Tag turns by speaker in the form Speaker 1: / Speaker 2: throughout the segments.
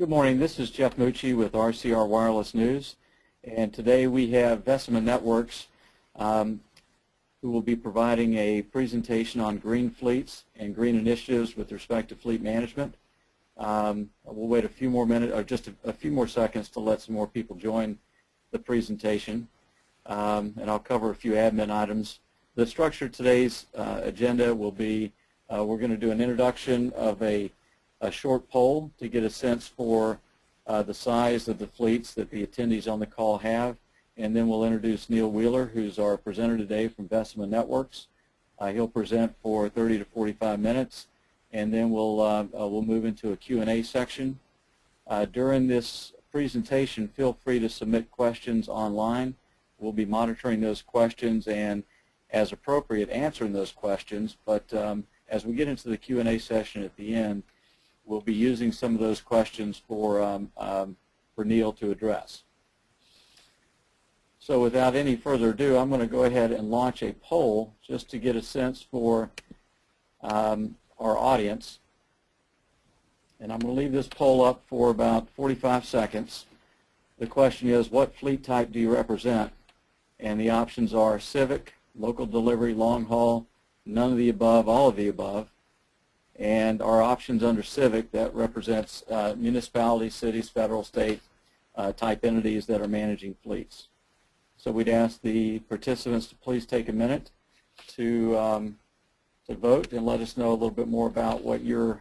Speaker 1: Good morning. This is Jeff Mucci with RCR Wireless News, and today we have Vecima Networks who will be providing a presentation on green fleets and green initiatives with respect to fleet management. We'll wait a few more minutes, or just a few more seconds, to let some more people join the presentation, and I'll cover a few admin items. The structure of today's agenda will be we're going to do an introduction of a short poll to get a sense for the size of the fleets that the attendees on the call have, and then we'll introduce Neil Weiler, who's our presenter today from Vecima Networks. He'll present for 30 to 45 minutes, and then we'll move into a Q&A section. During this presentation, feel free to submit questions online. We'll be monitoring those questions and, as appropriate, answering those questions, but as we get into the Q&A session at the end, we'll be using some of those questions for Neil to address. So without any further ado, I'm going to go ahead and launch a poll just to get a sense for our audience. And I'm going to leave this poll up for about 45 seconds. The question is, what fleet type do you represent? And the options are civic, local delivery, long haul, none of the above, all of the above. And our options under civic, that represents municipalities, cities, federal, state type entities that are managing fleets. So we'd ask the participants to please take a minute to vote and let us know a little bit more about what your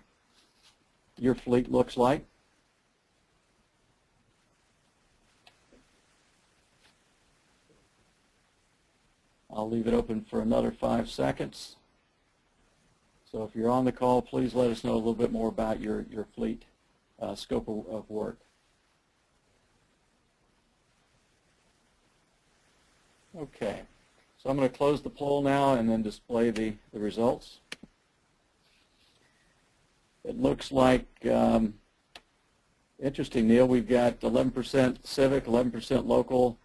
Speaker 1: fleet looks like. I'll leave it open for another 5 seconds. So if you're on the call, please let us know a little bit more about your fleet scope of work. Okay, so I'm going to close the poll now and then display the results. It looks like, interesting, Neil, we've got 11% civic, 11% local,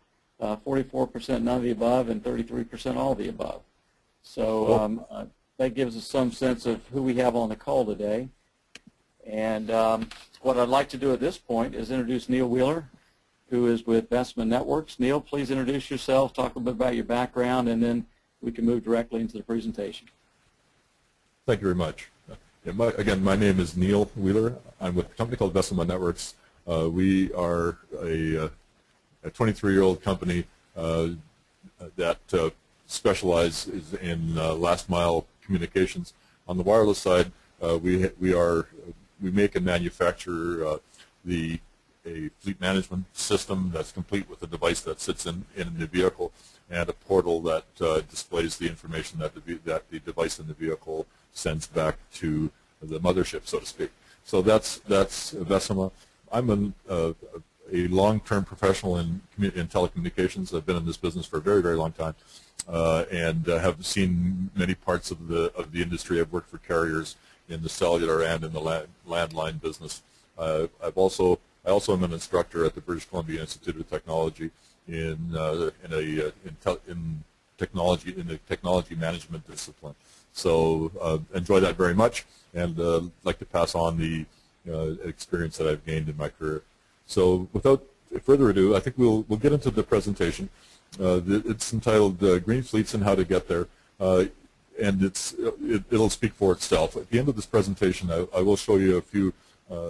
Speaker 1: 44% none of the above, and 33% all of the above. So that gives us some sense of who we have on the call today. And what I'd like to do at this point is introduce Neil Weiler, who is with Vecima Networks. Neil, please introduce yourself, talk a bit about your background, and then we can move directly into the presentation.
Speaker 2: Thank you very much. Again, my name is Neil Weiler. I'm with a company called Vecima Networks. We are a 23-year-old company that specializes in last mile communications. On the wireless side, we make and manufacture a fleet management system that's complete with a device that sits in the vehicle and a portal that displays the information that the device in the vehicle sends back to the mothership, so to speak. So that's Vecima. I'm a long-term professional in telecommunications. I've been in this business for a very, very long time, and have seen many parts of the industry. I've worked for carriers in the cellular and in the landline business. I also am an instructor at the British Columbia Institute of Technology in the technology management discipline. So enjoy that very much, and like to pass on the experience that I've gained in my career. So without further ado, I think we'll get into the presentation. It's entitled Green Fleets and How to Get There, and it'll speak for itself. At the end of this presentation, I will show you a few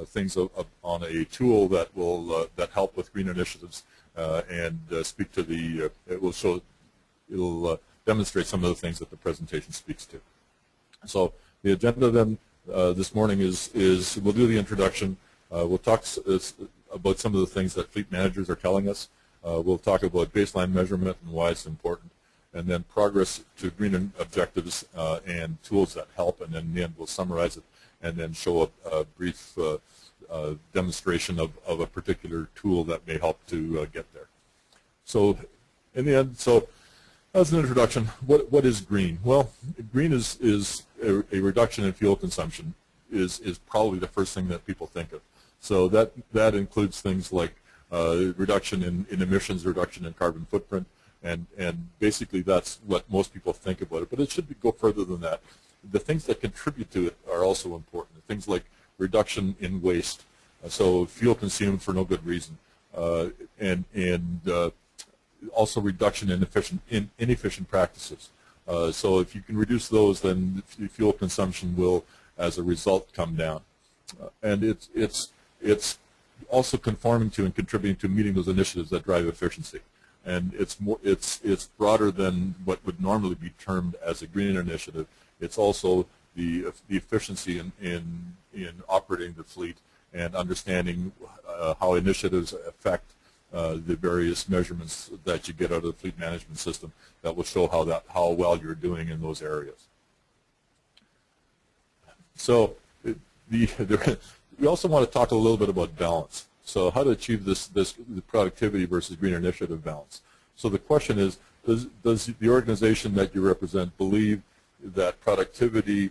Speaker 2: things on a tool that will help with green initiatives, and speak to it'll demonstrate some of the things that the presentation speaks to. So the agenda then this morning is we'll do the introduction. We'll talk about some of the things that fleet managers are telling us. We'll talk about baseline measurement and why it's important, and then progress to green objectives and tools that help, and then in the end we'll summarize it and then show a brief demonstration of a particular tool that may help to get there. So in the end, so as an introduction, what is green? Well, green is a reduction in fuel consumption is probably the first thing that people think of. So that includes things like reduction in emissions, reduction in carbon footprint, and basically that's what most people think about it. But it should go further than that. The things that contribute to it are also important. Things like reduction in waste, So fuel consumed for no good reason, and also reduction in inefficient practices. So if you can reduce those, then fuel consumption will, as a result, come down. And it's also conforming to and contributing to meeting those initiatives that drive efficiency. And it's broader than what would normally be termed as a green initiative. It's also the efficiency in operating the fleet and understanding how initiatives affect the various measurements that you get out of the fleet management system that will show how well you're doing in those areas. So we also want to talk a little bit about balance. So how to achieve this productivity versus green initiative balance. So the question is, does the organization that you represent believe that productivity,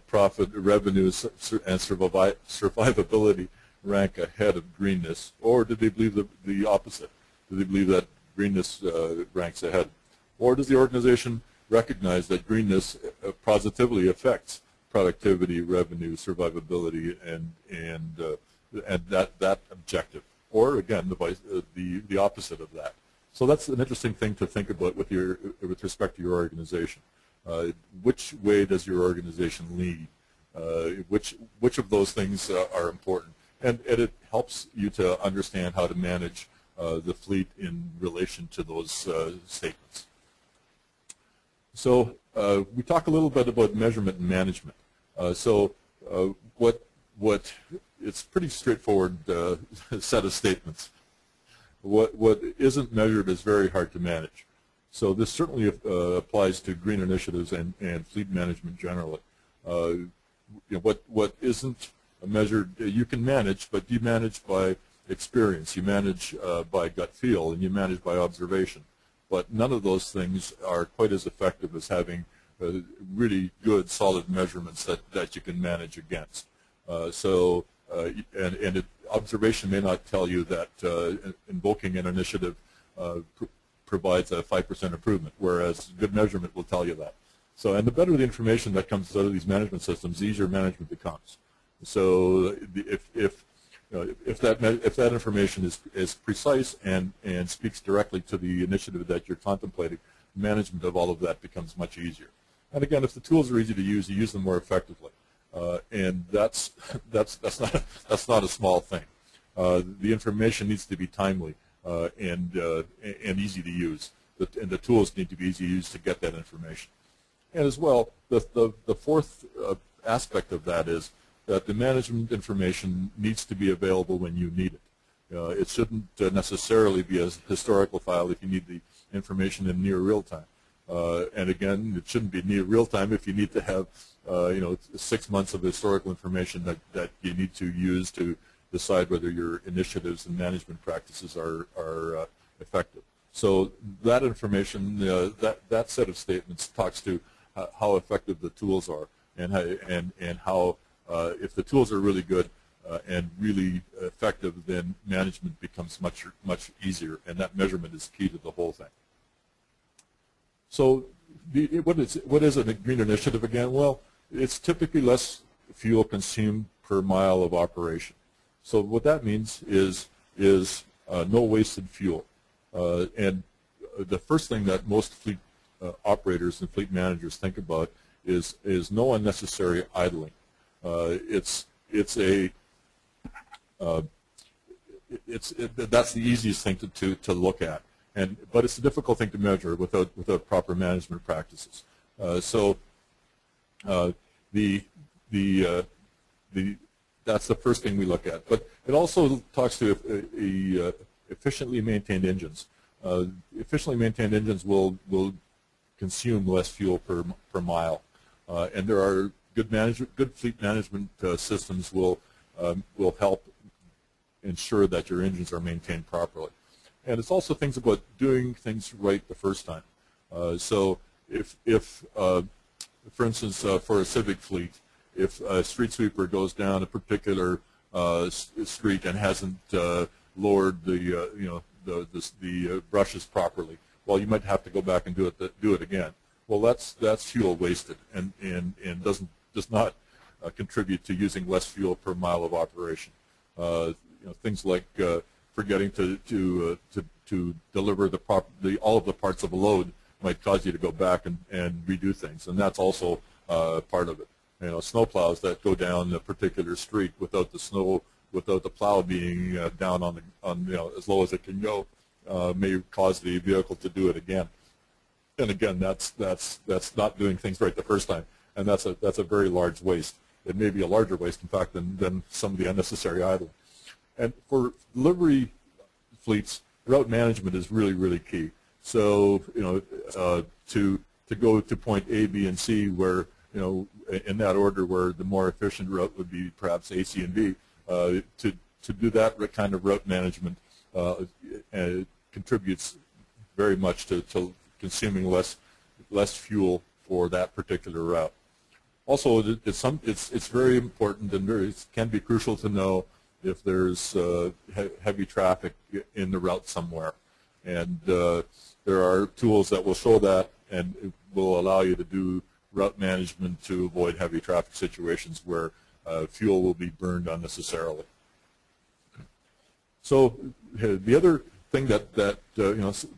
Speaker 2: profit, revenues, and survivability rank ahead of greenness, or do they believe the opposite? Do they believe that greenness ranks ahead? Or does the organization recognize that greenness positively affects productivity, revenue, survivability, and that objective? Or again, the opposite of that. So that's an interesting thing to think about with respect to your organization. Which way does your organization lead? Which of those things are important? And it helps you to understand how to manage the fleet in relation to those statements. So we talk a little bit about measurement and management. What it's pretty straightforward set of statements. What isn't measured is very hard to manage. So this certainly applies to green initiatives and fleet management generally. What isn't measured, you can manage, but you manage by experience, you manage by gut feel, and you manage by observation. But none of those things are quite as effective as having really good, solid measurements that you can manage against. Observation may not tell you that invoking an initiative provides a 5% improvement, whereas good measurement will tell you that. So, and the better the information that comes out of these management systems, the easier management becomes. So, if that information is precise and speaks directly to the initiative that you're contemplating, management of all of that becomes much easier. And again, if the tools are easy to use, you use them more effectively. And that's not a small thing. The information needs to be timely and easy to use, and the tools need to be easy to use to get that information. And as well, the fourth aspect of that is that the management information needs to be available when you need it. It shouldn't necessarily be a historical file if you need the information in near real time. And again, it shouldn't be near real time if you need to have 6 months of historical information that you need to use to decide whether your initiatives and management practices are effective. So that information, that set of statements talks to how effective the tools are, and how if the tools are really good and really effective, then management becomes much easier, and that measurement is key to the whole thing. So what is a green initiative again? Well, it's typically less fuel consumed per mile of operation. So what that means is no wasted fuel. And the first thing that most fleet operators and fleet managers think about is no unnecessary idling. That's the easiest thing to look at. But it's a difficult thing to measure without proper management practices. That's the first thing we look at. But it also talks to efficiently maintained engines. Efficiently maintained engines will consume less fuel per mile, and there are good fleet management systems will help ensure that your engines are maintained properly. And it's also things about doing things right the first time. So if for instance, for a civic fleet, if a street sweeper goes down a particular street and hasn't lowered the brushes properly, well, you might have to go back and do it again. Well, that's fuel wasted, and does not contribute to using less fuel per mile of operation. Things like forgetting to deliver all of the parts of a load might cause you to go back and redo things, and that's also part of it. Snowplows that go down a particular street without the plow being down on as low as it can go may cause the vehicle to do it again. And again, that's not doing things right the first time, and that's a very large waste. It may be a larger waste, in fact, than some of the unnecessary idling. And for delivery fleets, route management is really, really key. So to go to point A, B, and C, where in that order, where the more efficient route would be perhaps A, C, and B, to do that kind of route management contributes very much to consuming less fuel for that particular route. Also, it's very important and it can be crucial to know if there's heavy traffic in the route somewhere, and there are tools that will show that, and it will allow you to do route management to avoid heavy traffic situations where fuel will be burned unnecessarily. So the other thing that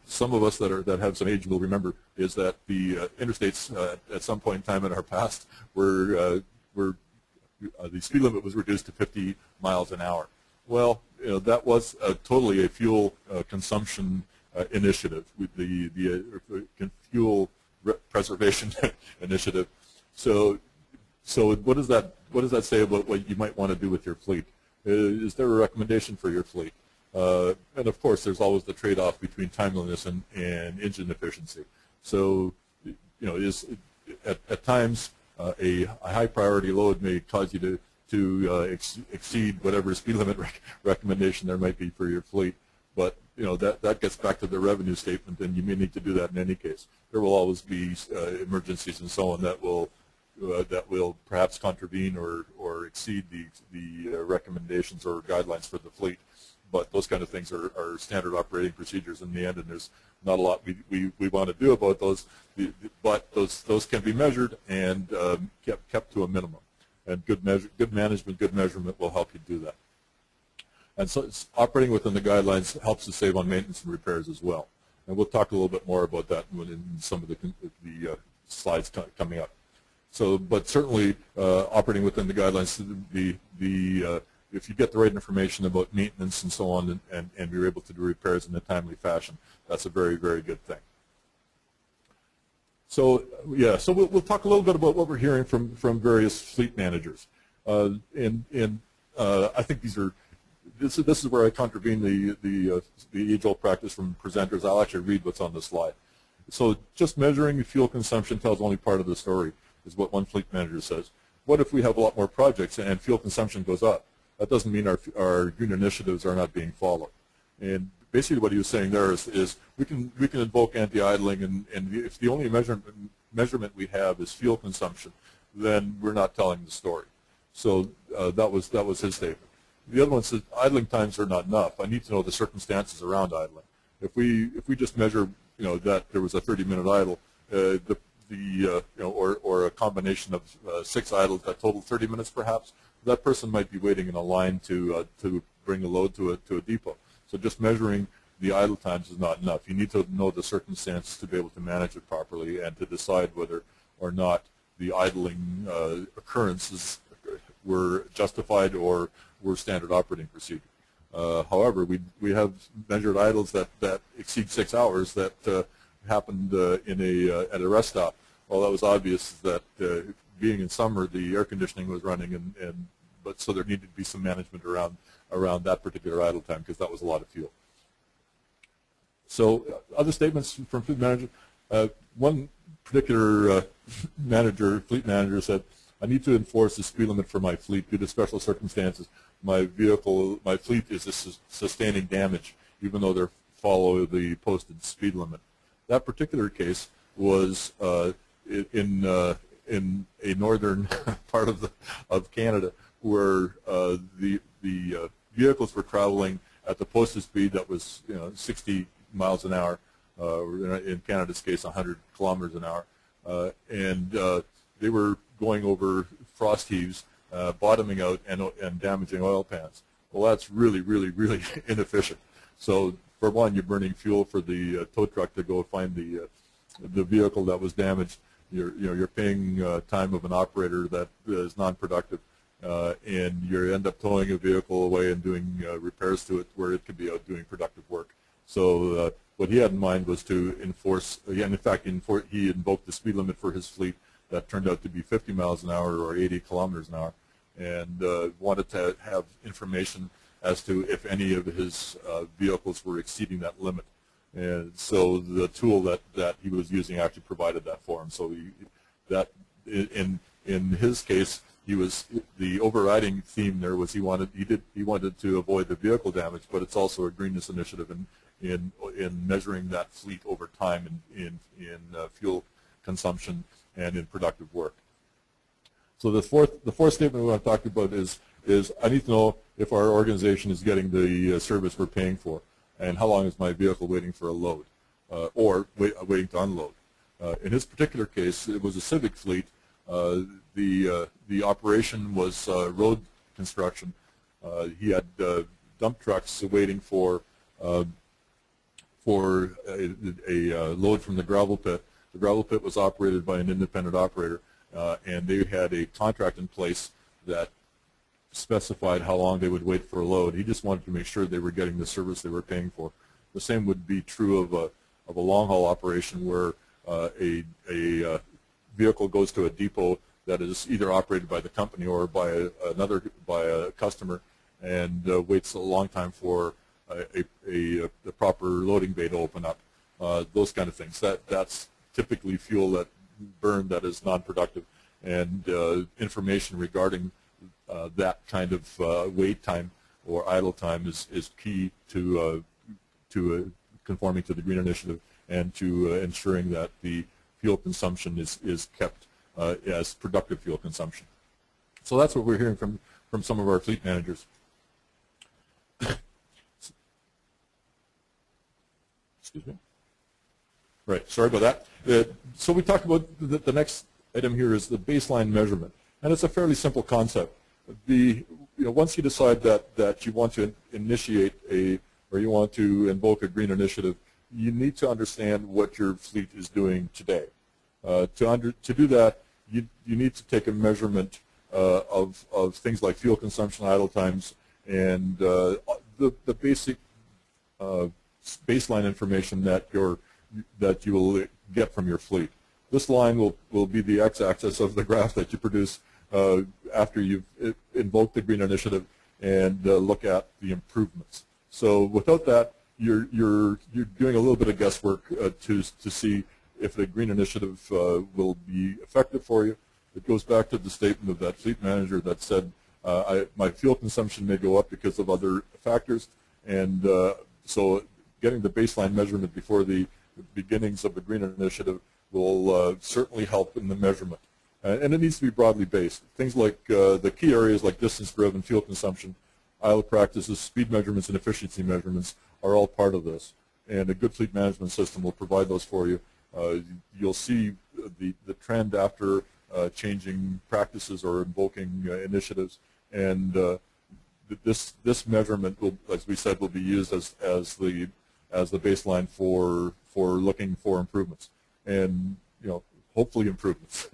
Speaker 2: some of us that have some age will remember is that the interstates at some point in time in our past were the speed limit was reduced to 50 miles an hour. Well, that was totally a fuel consumption initiative, with the fuel preservation initiative. So what does that say about what you might want to do with your fleet? Is there a recommendation for your fleet? And of course, there's always the trade-off between timeliness and engine efficiency. So, at times a high priority load may cause you to exceed whatever speed limit recommendation there might be for your fleet. But that gets back to the revenue statement, and you may need to do that in any case. There will always be emergencies and so on that will perhaps contravene or exceed the recommendations or guidelines for the fleet. But those kind of things are standard operating procedures in the end, and there's not a lot we want to do about those. But those can be measured and kept to a minimum. And good management, good measurement will help you do that. And so operating within the guidelines helps to save on maintenance and repairs as well. And we'll talk a little bit more about that in some of the slides coming up. So, but certainly operating within the guidelines, if you get the right information about maintenance and so on, and you're able to do repairs in a timely fashion, that's a very, very good thing. So yeah, so we'll talk a little bit about what we're hearing from various fleet managers, I think this is where I contravene the age-old practice from presenters. I'll actually read what's on the slide. So just measuring fuel consumption tells only part of the story, is what one fleet manager says. What if we have a lot more projects and fuel consumption goes up? That doesn't mean our green initiatives are not being followed. And basically what he was saying there is we can invoke anti-idling, and if the only measurement we have is fuel consumption, then we're not telling the story. So that was his statement. The other one says idling times are not enough. I need to know the circumstances around idling. If we just measure that there was a 30-minute idle, or a combination of 6 idles that total 30 minutes perhaps, that person might be waiting in a line to bring a load to a depot. So just measuring the idle times is not enough. You need to know the circumstances to be able to manage it properly and to decide whether or not the idling occurrences were justified or were standard operating procedure. However, we have measured idles that exceed 6 hours that happened at a rest stop. Well, that was obvious that being in summer, the air conditioning was running, but so there needed to be some management around that particular idle time, because that was a lot of fuel. So other statements from fleet manager. One particular fleet manager said, I need to enforce the speed limit for my fleet due to special circumstances. My fleet is sustaining damage, even though they follow the posted speed limit. That particular case was in a northern part of Canada, where the vehicles were traveling at the posted speed that was 60 miles an hour, in Canada's case 100 kilometers an hour, and they were going over frost heaves, bottoming out and damaging oil pans. Well, that's really, really, really inefficient. So for one, you're burning fuel for the tow truck to go find the vehicle that was damaged. You're paying time of an operator that is non-productive, and you end up towing a vehicle away and doing repairs to it where it could be out doing productive work. So what he had in mind was to enforce, and in fact he invoked the speed limit for his fleet that turned out to be 50 miles an hour or 80 kilometers an hour, and wanted to have information as to if any of his vehicles were exceeding that limit. And so the tool that he was using actually provided that for him. So in his case, the overriding theme there was he wanted to avoid the vehicle damage, but it's also a greenness initiative in measuring that fleet over time in fuel consumption and in productive work. So the fourth statement we want to talk about is I need to know if our organization is getting the service we're paying for, and how long is my vehicle waiting for a load, or waiting to unload. In his particular case, it was a civic fleet. The operation was road construction. He had dump trucks waiting for a load from the gravel pit. The gravel pit was operated by an independent operator, and they had a contract in place that specified how long they would wait for a load. He just wanted to make sure they were getting the service they were paying for. The same would be true of a long haul operation where a vehicle goes to a depot that is either operated by the company or by a customer, and waits a long time for the proper loading bay to open up. Those kind of things. That's typically fuel that burned that is non-productive, and information regarding that kind of wait time or idle time is key to conforming to the Green Initiative and to ensuring that the fuel consumption is kept as productive fuel consumption. So that's what we're hearing from some of our fleet managers. Excuse me. Right, sorry about that. So we talked about the next item here is the baseline measurement, and it's a fairly simple concept. Once you decide that you want to initiate or you want to invoke a green initiative, you need to understand what your fleet is doing today. To do that, you need to take a measurement of things like fuel consumption, idle times, and the basic baseline information that you will get from your fleet. This line will be the x-axis of the graph that you produce after you've invoked the Green Initiative and look at the improvements. So without that, you're doing a little bit of guesswork to see if the Green Initiative will be effective for you. It goes back to the statement of that fleet manager that said, my fuel consumption may go up because of other factors, and so getting the baseline measurement before the beginnings of the Green Initiative will certainly help in the measurement. And it needs to be broadly based. Things like the key areas like distance driven, fuel consumption, idle practices, speed measurements, and efficiency measurements are all part of this. And a good fleet management system will provide those for you. You'll see the trend after changing practices or invoking initiatives, and this measurement will, as we said, will be used as the baseline for looking for improvements, and hopefully improvements.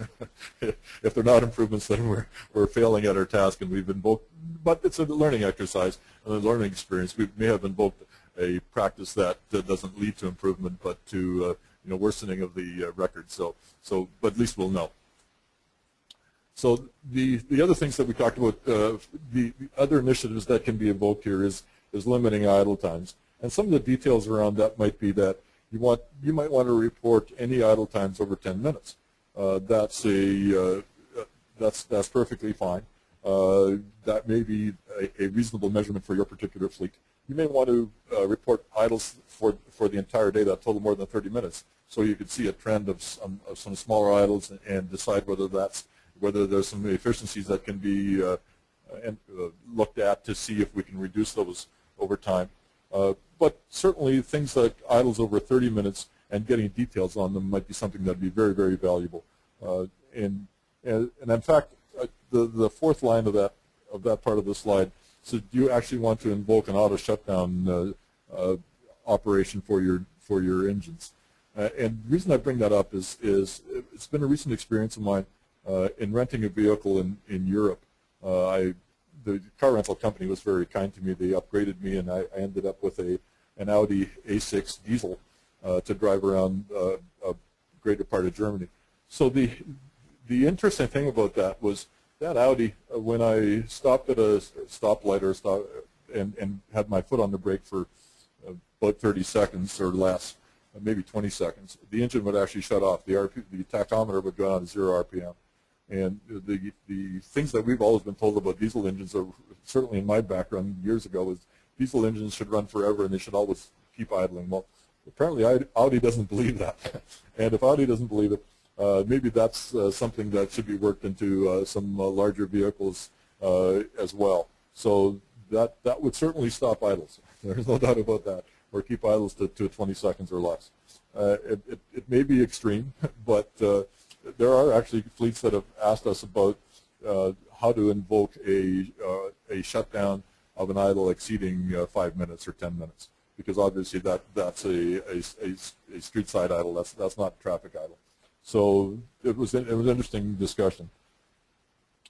Speaker 2: If they're not improvements, then we're failing at our task, and we've invoked. But it's a learning exercise and a learning experience. We may have invoked a practice that doesn't lead to improvement, but to worsening of the record. But at least we'll know. So the other things that we talked about, the other initiatives that can be invoked here is limiting idle times, and some of the details around that might be that you might want to report any idle times over 10 minutes. That's perfectly fine. That may be a reasonable measurement for your particular fleet. You may want to report idles for the entire day that total more than 30 minutes, so you could see a trend of some smaller idles and decide whether there's some efficiencies that can be looked at to see if we can reduce those over time. But certainly things like idles over 30 minutes and getting details on them might be something that would be very, very valuable. And in fact, the fourth line of that part of the slide So do you actually want to invoke an auto shutdown operation for your engines? And the reason I bring that up is it's been a recent experience of mine in renting a vehicle in Europe. The car rental company was very kind to me. They upgraded me, and I ended up with an Audi A6 diesel to drive around a greater part of Germany. So the interesting thing about that was that Audi, when I stopped at a stoplight and had my foot on the brake for about 30 seconds or less, maybe 20 seconds, the engine would actually shut off. The tachometer would go down to 0 RPM. And the things that we've always been told about diesel engines, are certainly in my background years ago, was diesel engines should run forever and they should always keep idling. Well, apparently Audi doesn't believe that. And if Audi doesn't believe it, maybe that's something that should be worked into some larger vehicles as well. So that would certainly stop idles. There's no doubt about that, or keep idles to 20 seconds or less. It may be extreme, but there are actually fleets that have asked us about how to invoke a shutdown of an idle exceeding 5 minutes or 10 minutes, because obviously that's a street side idle. That's not traffic idle. So it was an interesting discussion.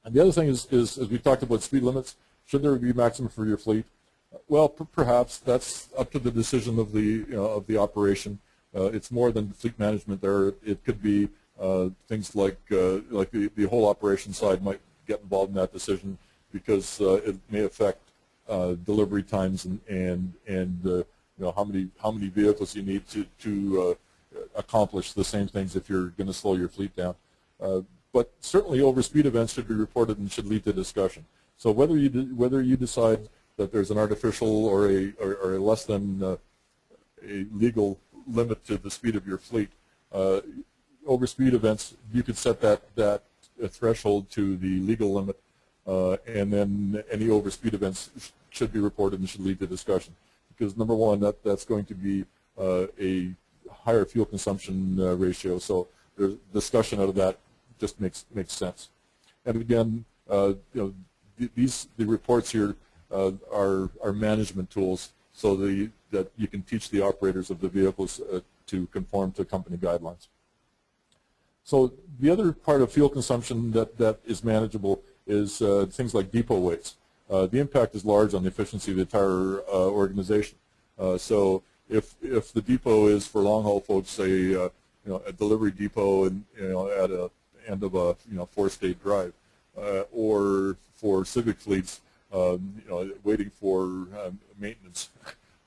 Speaker 2: And the other thing is as we talked about speed limits, should there be maximum for your fleet? Well, perhaps that's up to the decision of the operation. It's more than fleet management there. It could be things like the whole operation side might get involved in that decision, because it may affect delivery times and how many vehicles you need to accomplish the same things if you're going to slow your fleet down. But certainly overspeed events should be reported and should lead to discussion. So whether you decide that there's an artificial or a less than a legal limit to the speed of your fleet, overspeed events, you could set that threshold to the legal limit, and then any overspeed events should be reported and should lead to discussion. Because number one, that's going to be a higher fuel consumption ratio, so there's discussion out of that just makes sense. And again, the reports here are management tools, so that you can teach the operators of the vehicles to conform to company guidelines. So the other part of fuel consumption that is manageable is things like depot weights. The impact is large on the efficiency of the entire organization. So if the depot is for long haul folks, say a delivery depot and at a end of a 4-state drive, or for civic fleets, waiting for maintenance,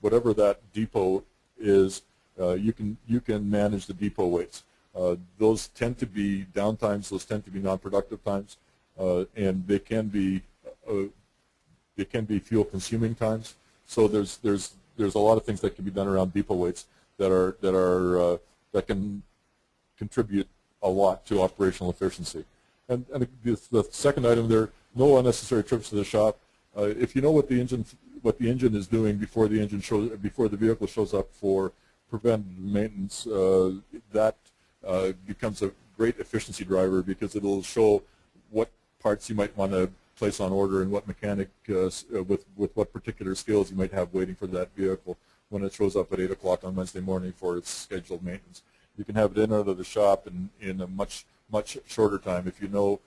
Speaker 2: whatever that depot is, you can manage the depot weights. Those tend to be downtimes. Those tend to be non-productive times, and they can be fuel-consuming times. So there's a lot of things that can be done around depot weights that can contribute a lot to operational efficiency. And the second item there, no unnecessary trips to the shop. If you know what the engine is doing before the vehicle shows up for preventative maintenance, that becomes a great efficiency driver, because it'll show what parts you might want to place on order and what mechanic with what particular skills you might have waiting for that vehicle when it shows up at 8 o'clock on Wednesday morning for its scheduled maintenance. You can have it in or out of the shop in a much shorter time if you know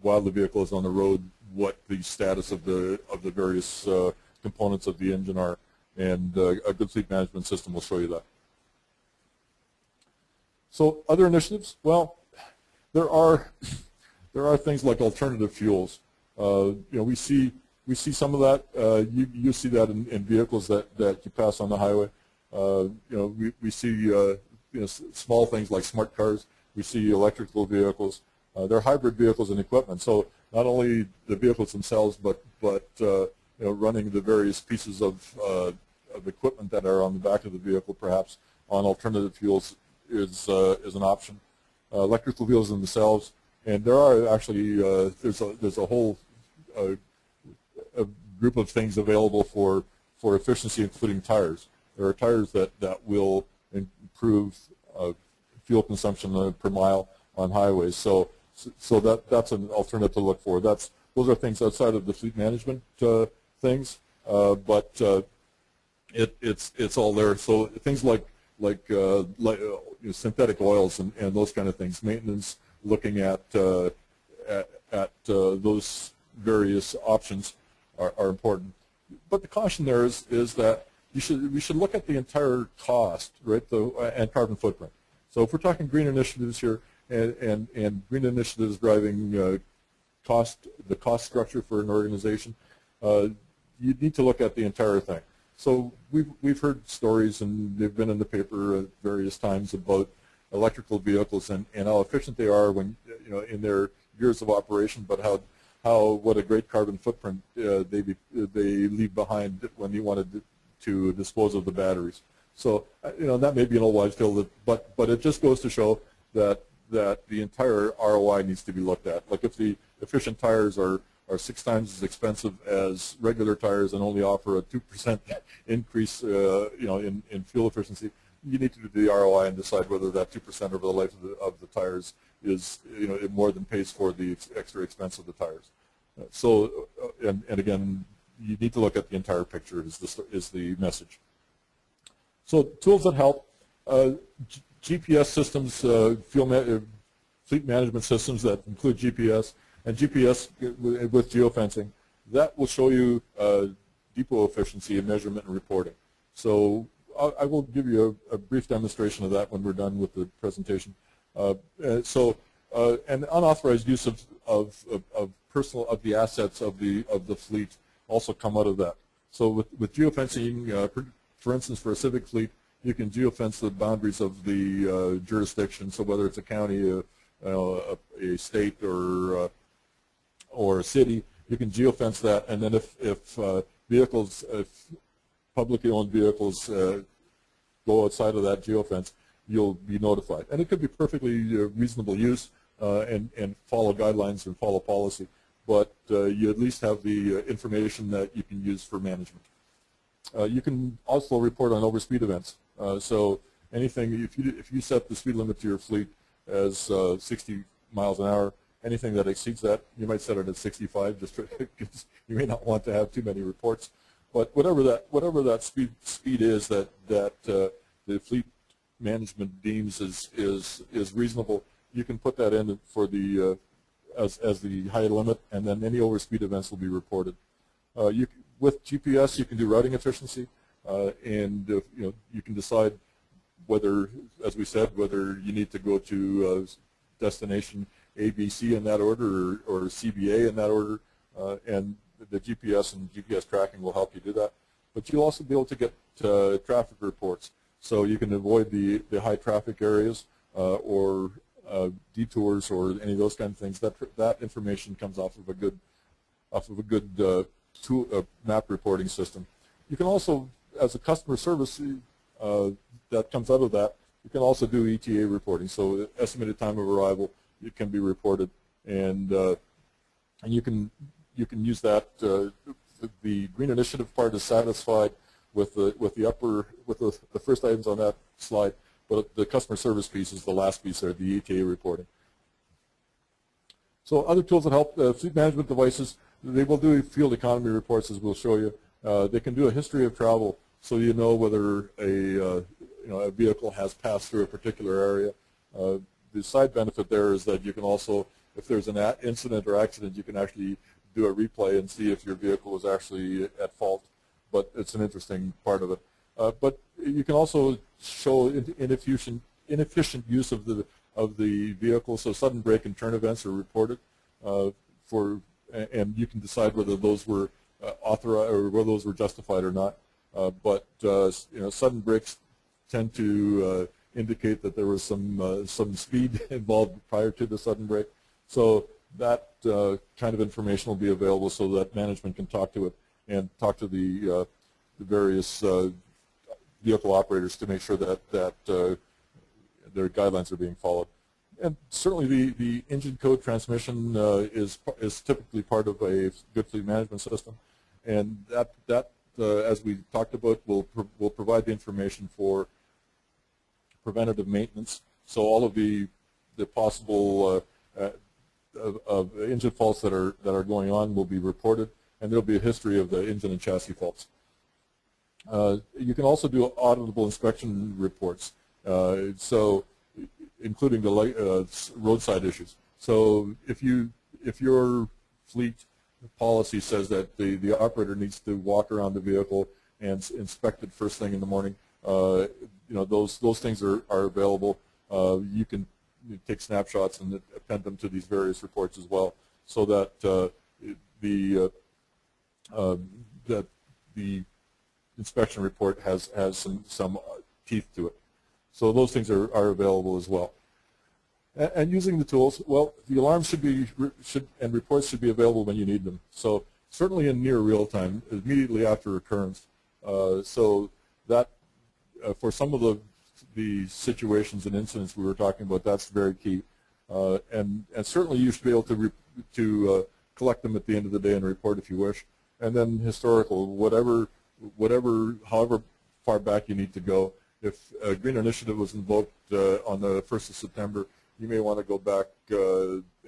Speaker 2: while the vehicle is on the road what the status of the various components of the engine are, and a good fleet management system will show you that. So other initiatives, well, there are things like alternative fuels. We see some of that. You see that in vehicles that you pass on the highway. We see small things like smart cars. We see electrical vehicles. They're hybrid vehicles and equipment. So not only the vehicles themselves, but running the various pieces of equipment that are on the back of the vehicle, perhaps on alternative fuels, is an option. Electrical vehicles themselves, and there are actually there's a whole a group of things available for efficiency, including tires. There are tires that will improve fuel consumption per mile on highways. So that's an alternative to look for. Those are things outside of the fleet management things, but it's all there. So things like synthetic oils and those kind of things, maintenance, looking at those various options are important. But the caution there is that we should look at the entire cost, right, and carbon footprint. So if we're talking green initiatives here, and green initiatives driving the cost structure for an organization, you need to look at the entire thing. So we've heard stories, and they've been in the paper at various times, about electrical vehicles and how efficient they are when in their years of operation, but what a great carbon footprint they leave behind when you wanted to dispose of the batteries. So that may be an old wives' tale, but it just goes to show that the entire ROI needs to be looked at. Like if the efficient tires are 6 times as expensive as regular tires and only offer a 2% increase in fuel efficiency, you need to do the ROI and decide whether that 2% over the life of the tires is it more than pays for the extra expense of the tires. And again, you need to look at the entire picture is the message. So tools that help, GPS systems, fleet management systems that include GPS, and GPS with geofencing, that will show you depot efficiency and measurement and reporting. So I will give you a brief demonstration of that when we're done with the presentation. And unauthorized use of the assets of the fleet also come out of that. So with geofencing, for instance, for a civic fleet, you can geofence the boundaries of the jurisdiction. So whether it's a county, a state, or a city, you can geofence that. And then if publicly owned vehicles go outside of that geofence, you'll be notified. And it could be perfectly reasonable use and follow guidelines and follow policy, but you at least have the information that you can use for management. You can also report on overspeed events. So anything, if you set the speed limit to your fleet as 60 miles an hour, anything that exceeds that, you might set it at 65, just because you may not want to have too many reports. But whatever that speed is that the fleet management deems is reasonable, you can put that in for the as the high limit, and then any overspeed events will be reported. With GPS, you can do routing efficiency, and you can decide whether, as we said, whether you need to go to destination A, B, C in that order, or CBA in that order, and the GPS and GPS tracking will help you do that. But you'll also be able to get traffic reports, so you can avoid the high traffic areas or detours or any of those kind of things. That information comes off of a good map reporting system. You can also, as a customer service that comes out of that, you can also do ETA reporting. So estimated time of arrival, it can be reported, and you can use that. The green initiative part is satisfied with the first items on that slide, but the customer service piece is the last piece there, the ETA reporting. So other tools that help, fleet management devices, they will do field economy reports, as we'll show you. They can do a history of travel, so you know whether a vehicle has passed through a particular area. The side benefit there is that you can also, if there's an incident or accident, you can actually do a replay and see if your vehicle was actually at fault. But it's an interesting part of it. But you can also show inefficient use of the vehicle, so sudden brake and turn events are reported and you can decide whether those were authorized or whether those were justified or not. But sudden brakes tend to indicate that there was some speed involved prior to the sudden brake. So that kind of information will be available so that management can talk to it and talk to the various vehicle operators to make sure that their guidelines are being followed. And certainly the engine code transmission is typically part of a good fleet management system, and that as we talked about, will provide the information for preventative maintenance. So all of the possible of engine faults that are going on will be reported. and there'll be a history of the engine and chassis faults. You can also do auditable inspection reports, so including the roadside issues. So if your fleet policy says that the operator needs to walk around the vehicle and inspect it first thing in the morning, those things are available. You can take snapshots and append them to these various reports as well, so that the inspection report has some teeth to it. So those things are available as well. And using the tools, well, the alarms and reports should be available when you need them. So certainly in near real time, immediately after occurrence. So that for some of the situations and incidents we were talking about, that's very key. And certainly you should be able to collect them at the end of the day and report if you wish. And then historical, however far back you need to go. If a green initiative was invoked on the 1st of September, you may want to go back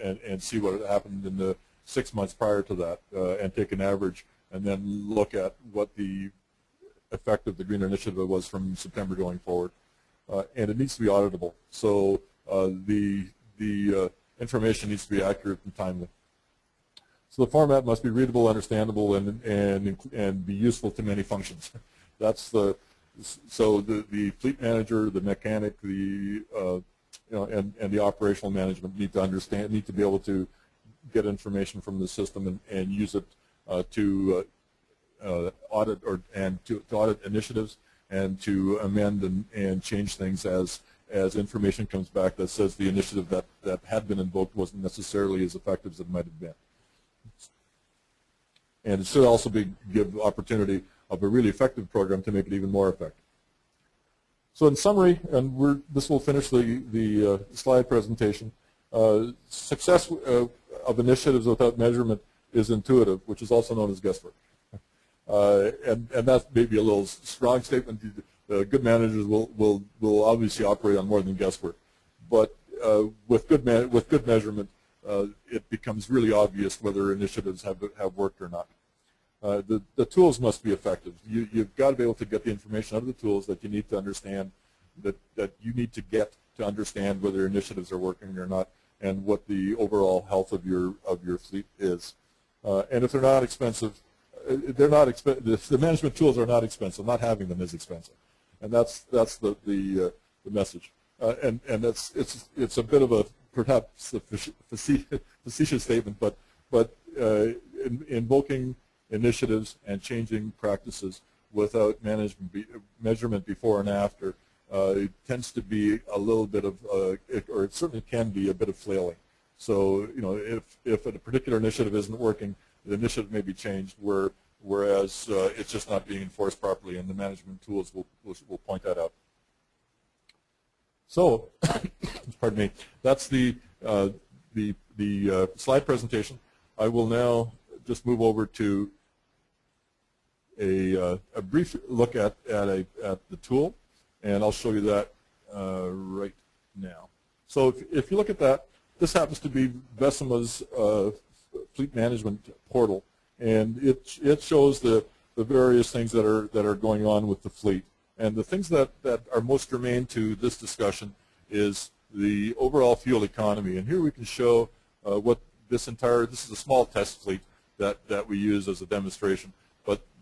Speaker 2: and see what happened in the 6 months prior to that, and take an average, and then look at what the effect of the green initiative was from September going forward. And it needs to be auditable. So the information needs to be accurate and timely. So the format must be readable, understandable, and be useful to many functions. That's so the fleet manager, the mechanic, and the operational management need to be able to get information from the system and use it to audit to audit initiatives, and to amend and change things as information comes back that says the initiative that had been invoked wasn't necessarily as effective as it might have been. And it should also give opportunity of a really effective program to make it even more effective. So in summary, and this will finish the slide presentation, success of initiatives without measurement is intuitive, which is also known as guesswork. And that's maybe a little strong statement. Good managers will obviously operate on more than guesswork. But with good measurement, it becomes really obvious whether initiatives have worked or not. The tools must be effective. You've got to be able to get the information out of the tools that you need to understand, that you need to get to understand whether initiatives are working or not, and what the overall health of your fleet is. And if they're not expensive, the management tools are not expensive. Not having them is expensive, and that's the message. And it's a bit of a perhaps a facetious statement, but invoking initiatives and changing practices without measurement before and after it tends to be a little bit of, or it certainly can be a bit of flailing. So if a particular initiative isn't working, the initiative may be changed, whereas it's just not being enforced properly, and the management tools will point that out. So, pardon me, that's the slide presentation. I will now just move over to a brief look at the tool, and I'll show you that right now. So if you look at that, this happens to be Vecima's fleet management portal, and it shows the various things that are going on with the fleet. And the things that are most germane to this discussion is the overall fuel economy. And here we can show what this is a small test fleet that we use as a demonstration.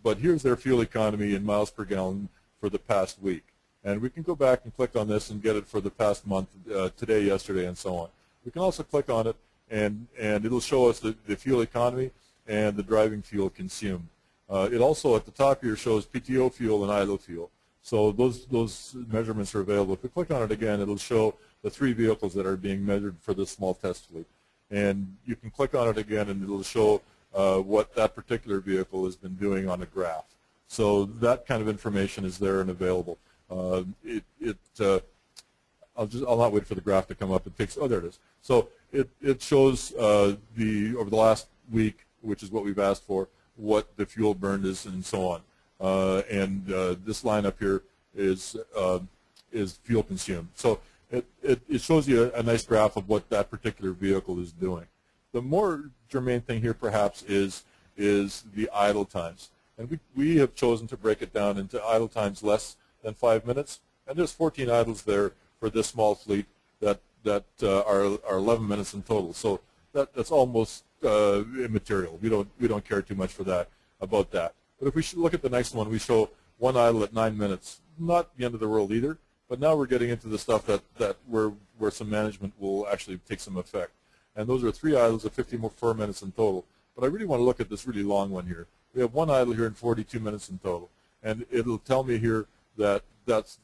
Speaker 2: But here's their fuel economy in miles per gallon for the past week. And we can go back and click on this and get it for the past month, today, yesterday, and so on. We can also click on it, and it'll show us the fuel economy and the driving fuel consumed. It also, at the top here, shows PTO fuel and idle fuel. So those measurements are available. If we click on it again, it'll show the 3 vehicles that are being measured for this small test fleet. And you can click on it again, and it'll show what that particular vehicle has been doing on a graph. So that kind of information is there and available. I'll not wait for the graph to come up. Oh, there it is. So it shows over the last week, which is what we've asked for, what the fuel burned is, and so on. And this line up here is fuel consumed. So it shows you a nice graph of what that particular vehicle is doing. The more germane thing here, perhaps, is is the idle times. And we have chosen to break it down into idle times less than 5 minutes. And there's 14 idles there for this small fleet that are 11 minutes in total. So that's almost immaterial. We don't care too much about that. But if we should look at the next one, we show one idle at 9 minutes. Not the end of the world either. But now we're getting into the stuff where some management will actually take some effect. And those are 3 idles at 54 minutes in total. But I really want to look at this really long one here. We have one idle here in 42 minutes in total. And it'll tell me here that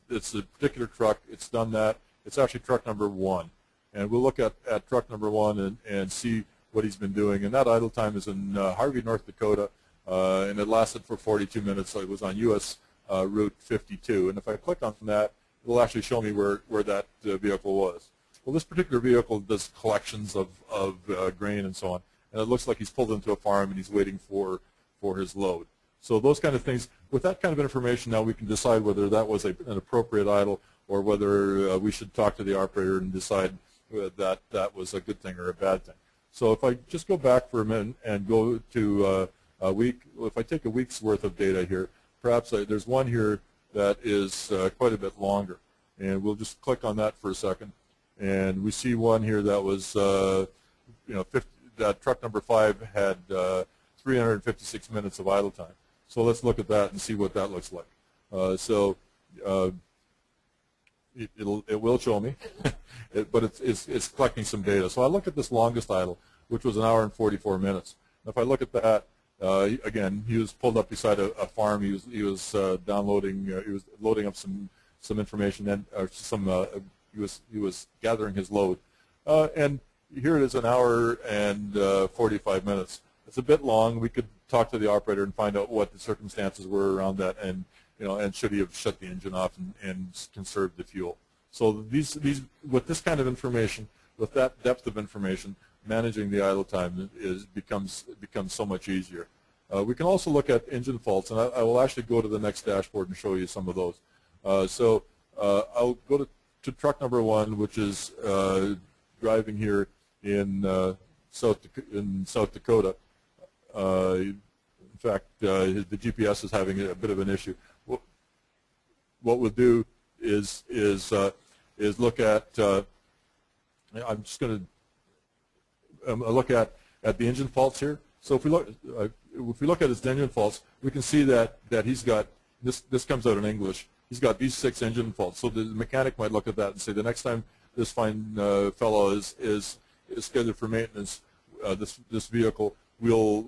Speaker 2: it's a particular truck. It's done that. It's actually truck number 1. And we'll look at truck number 1 and see what he's been doing. And that idle time is in Harvey, North Dakota. And it lasted for 42 minutes. So it was on U.S. Route 52. And if I click on that, it will actually show me where that vehicle was. Well, this particular vehicle does collections of grain and so on. And it looks like he's pulled into a farm and he's waiting for his load. So those kind of things, with that kind of information, now we can decide whether that was an appropriate idle or whether we should talk to the operator and decide that that was a good thing or a bad thing. So if I just go back for a minute and go to a week, if I take a week's worth of data here, perhaps there's one here that is quite a bit longer. And we'll just click on that for a second. And we see one here that was, that truck number 5 had 356 minutes of idle time. So let's look at that and see what that looks like. It will show me, but it's collecting some data. So I look at this longest idle, which was 1 hour and 44 minutes. And if I look at that, again, he was pulled up beside a farm. He was downloading. He was loading up some information, and he was gathering his load. And here it is, 1 hour and 45 minutes. It's a bit long. We could talk to the operator and find out what the circumstances were around that, and and should he have shut the engine off and conserved the fuel. So these with this kind of information, with that depth of information, managing the idle time becomes so much easier. We can also look at engine faults, and I will actually go to the next dashboard and show you some of those. I'll go to truck number 1, which is driving here in South Dakota. In fact, the GPS is having a bit of an issue. What we'll do is look at. I'm just going to look at the engine faults here. So if we look at his engine faults, we can see that he's got this. This comes out in English. He's got these 6 engine faults. So the mechanic might look at that and say, the next time this fine fellow is scheduled for maintenance, this vehicle, we'll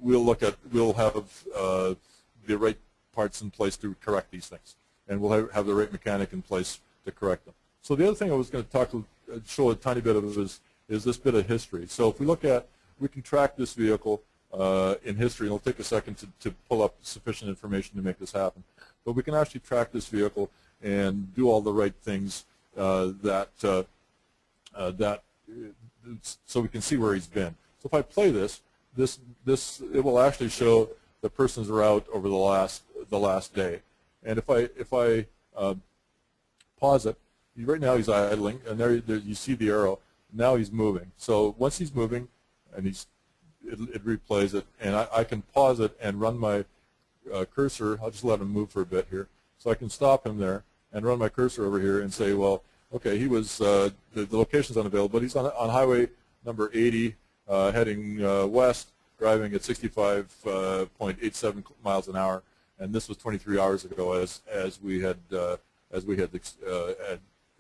Speaker 2: have the right parts in place to correct these things, and we'll have the right mechanic in place to correct them. So the other thing I was going to show a tiny bit of is this bit of history. So if we can track this vehicle in history, and it'll take a second to pull up sufficient information to make this happen. But we can actually track this vehicle and do all the right things so we can see where he's been. So if I play this, it will actually show the person's route over the last day. And if I pause it, right now he's idling, and there you see the arrow. Now he's moving. So once he's moving, and it replays it, and I can pause it and run my cursor. I'll just let him move for a bit here, so I can stop him there and run my cursor over here and say, well, okay, he was the location's unavailable, but he's on highway number 80, heading west, driving at 65.87 miles an hour, and this was 23 hours ago, as we had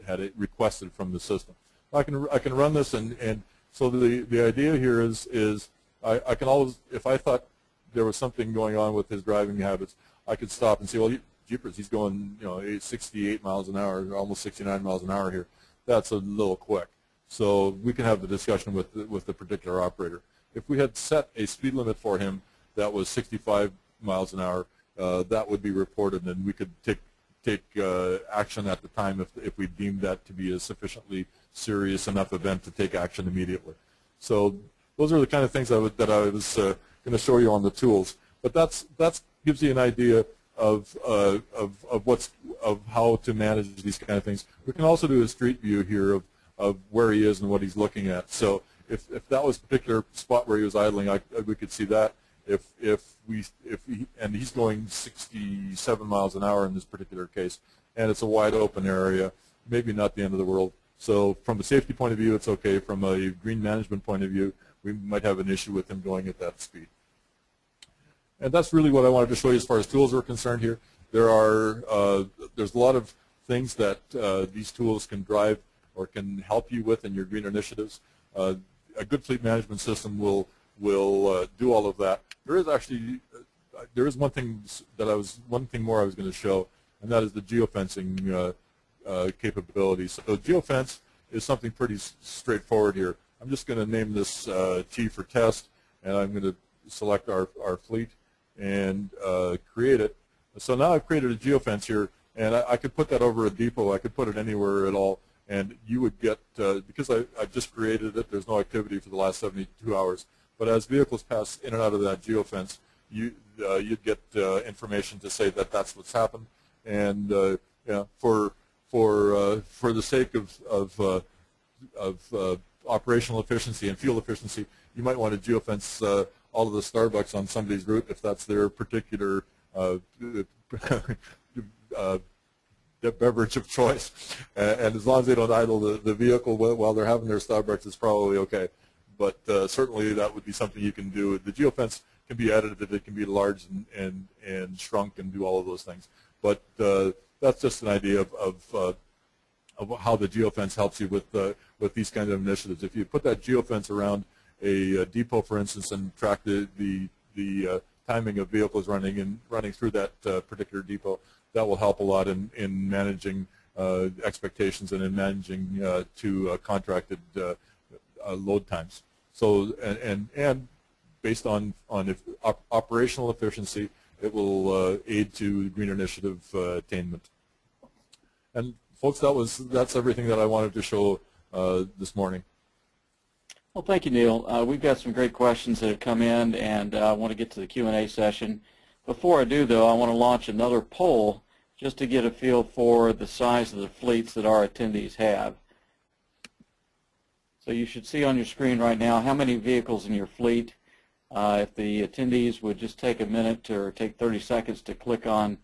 Speaker 2: it requested from the system. I can run this, and so the idea here is I can always, if I thought there was something going on with his driving habits, I could stop and say, well, jeepers, he's going 68 miles an hour, almost 69 miles an hour here. That's a little quick. So we can have the discussion with the particular operator. If we had set a speed limit for him that was 65 miles an hour, that would be reported, and we could take action at the time if we deemed that to be a sufficiently serious enough event to take action immediately. So those are the kind of things that I was going to show you on the tools. But that gives you an idea of how to manage these kind of things. We can also do a street view here of where he is and what he's looking at. So if that was a particular spot where he was idling, we could see that. and he's going 67 miles an hour in this particular case, and it's a wide open area, maybe not the end of the world. So from a safety point of view, it's okay. From a green management point of view, we might have an issue with him going at that speed. And that's really what I wanted to show you as far as tools are concerned here. There's a lot of things that these tools can drive or can help you with in your green initiatives. A good fleet management system will do all of that. There is actually one thing more I was going to show, and that is the geofencing capabilities. So geofence is something pretty straightforward here. I'm just going to name this T for test, and I'm going to select our fleet and create it. So now I've created a geofence here, and I could put that over a depot. I could put it anywhere at all, and you would get, because I just created it, there's no activity for the last 72 hours. But as vehicles pass in and out of that geofence, you'd get information to say that that's what's happened. And for the sake of operational efficiency and fuel efficiency, you might want to geofence all of the Starbucks on somebody's route if that's their particular beverage of choice. And as long as they don't idle the vehicle while they're having their Starbucks, it's probably okay. But certainly that would be something you can do. The geofence can be edited. It can be enlarged and shrunk and do all of those things. But that's just an idea of how the geofence helps you with these kinds of initiatives. If you put that geofence around a depot, for instance, and track the timing of vehicles running through that particular depot, that will help a lot in managing expectations and in managing to contracted load times. So and based on operational efficiency, it will aid to green initiative attainment. And folks, that's everything that I wanted to show this morning.
Speaker 1: Well, thank you, Neil. We've got some great questions that have come in, and I want to get to the Q&A session. Before I do, though, I want to launch another poll just to get a feel for the size of the fleets that our attendees have. So you should see on your screen right now how many vehicles in your fleet. If the attendees would just take a minute or take 30 seconds to click on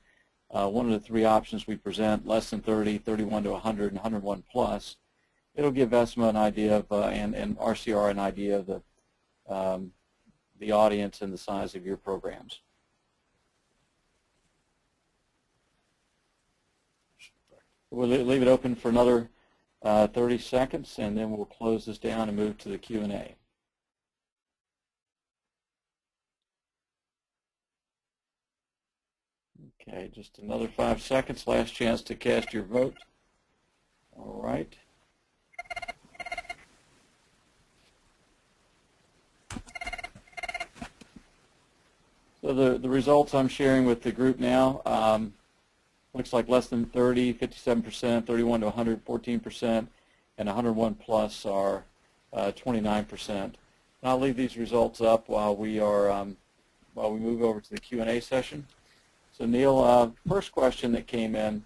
Speaker 1: one of the three options we present, less than 30, 31 to 100, and 101 plus, it'll give Vecima an idea of, and RCR an idea of the audience and the size of your programs. We'll leave it open for another 30 seconds, and then we'll close this down and move to the Q&A. Okay, just another 5 seconds. Last chance to cast your vote. All right. So the results I'm sharing with the group now, looks like less than 30, 57%, 31 to 100, 14%, and 101 plus are 29%. And I'll leave these results up while we move over to the Q&A session. So Neil, first question that came in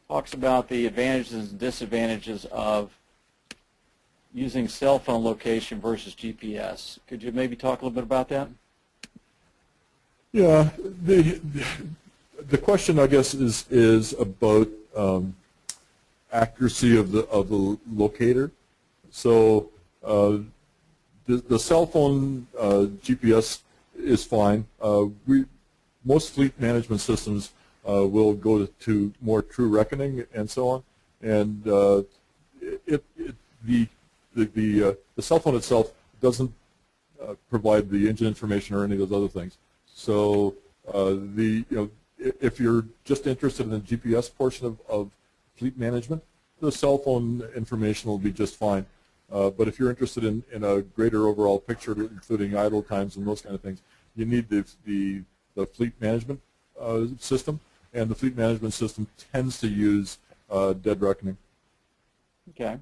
Speaker 1: talks about the advantages and disadvantages of using cell phone location versus GPS. Could you maybe talk a little bit about that?
Speaker 2: Yeah, the question, I guess, is about accuracy of the locator. So the cell phone GPS is fine. Most fleet management systems will go to more true reckoning and so on, and the cell phone itself doesn't provide the engine information or any of those other things. So if you're just interested in the GPS portion of fleet management, the cell phone information will be just fine. But if you're interested in a greater overall picture, including idle times and those kind of things, you need the fleet management system, and the fleet management system tends to use dead reckoning.
Speaker 1: Okay.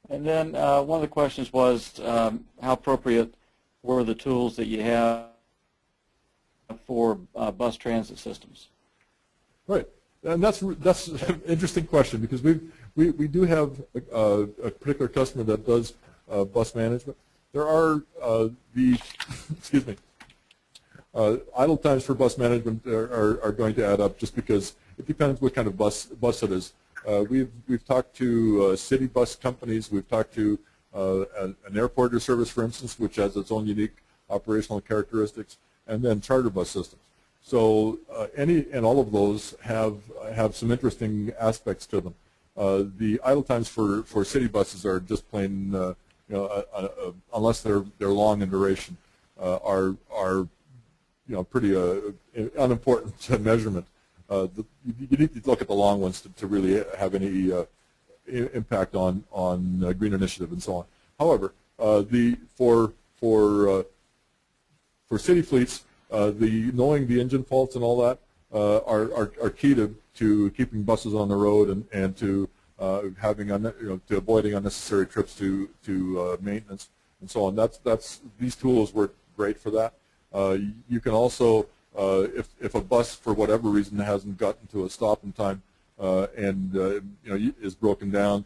Speaker 1: And then one of the questions was how appropriate were the tools that you have for bus transit systems?
Speaker 2: Right, and that's an interesting question, because we do have a particular customer that does bus management, There are excuse me, idle times for bus management are going to add up just because it depends what kind of bus it is. We've talked to city bus companies. We've talked to an airport service, for instance, which has its own unique operational characteristics, and then charter bus systems. So any and all of those have some interesting aspects to them. The idle times for city buses are just plain, unless they're long in duration, are pretty unimportant measurement. You need to look at the long ones to really have any impact on green initiative and so on. However, for city fleets, knowing the engine faults and all that are key to keeping buses on the road and to having to avoiding unnecessary trips to maintenance and so on. These tools work great for that. You can also, if a bus for whatever reason hasn't gotten to a stop in time and is broken down,